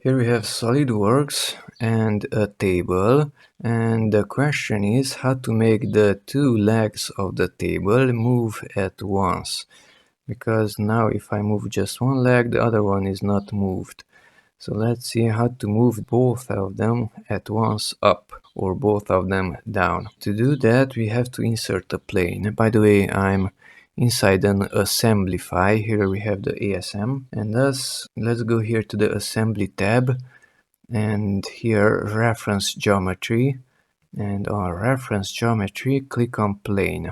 Here we have SolidWorks and a table, and the question is how to make the two legs of the table move at once. Because now if I move just one leg, the other one is not moved. So let's see how to move both of them at once up or both of them down. To do that, we have to insert a plane. By the way, I'm inside an assembly file. Here we have the ASM, and thus let's go here to the assembly tab, and here reference geometry, and on reference geometry click on plane.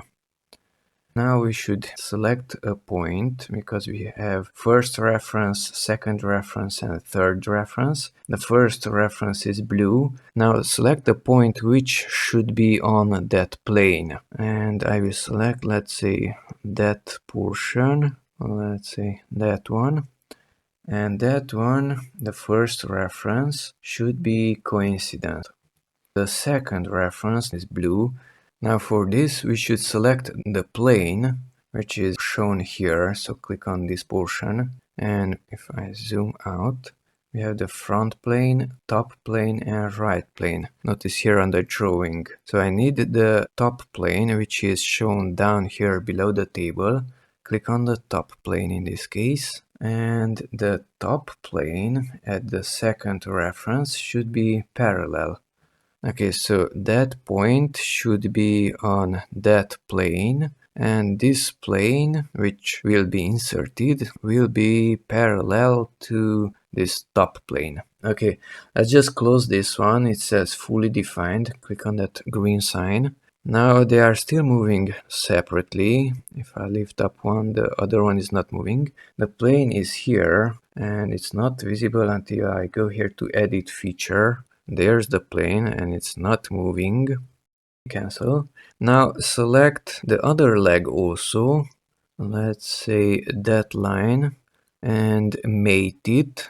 Now we should select a point because we have first reference, second reference and third reference. The first reference is blue. Now select the point which should be on that plane, and I will select, let's say, that portion, let's say that one. And that one, the first reference, should be coincident. The second reference is blue. Now for this we should select the plane, which is shown here, so click on this portion, and if I zoom out, we have the front plane, top plane and right plane. Notice here on the drawing. So I need the top plane, which is shown down here below the table. Click on the top plane in this case, and the top plane at the second reference should be parallel. Okay, so that point should be on that plane, and this plane, which will be inserted, will be parallel to this top plane. Okay, let's just close this one. It says fully defined. Click on that green sign. Now they are still moving separately. If I lift up one, the other one is not moving. The plane is here, and it's not visible until I go here to edit feature. There's the plane and it's not moving. Cancel. Now select the other leg also. Let's say that line and mate it.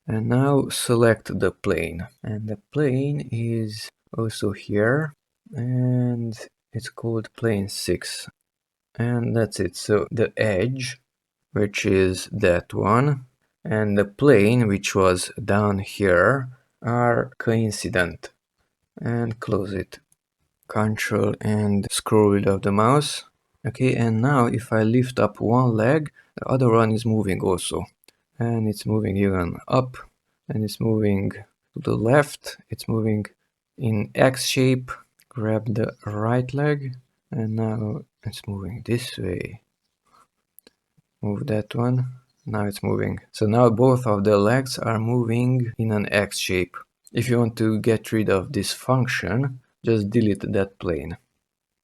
And now select the plane. And the plane is also here. And it's called plane 6. And that's it. So the edge, which is that one, and the plane, which was down here, are coincident. And close it. Control and scroll wheel of the mouse. Okay, and now if I lift up one leg, the other one is moving also. And it's moving even up, and it's moving to the left. It's moving in X shape. Grab the right leg, and now it's moving this way. Move that one. Now it's moving. So now both of the legs are moving in an X shape. If you want to get rid of this function, just delete that plane.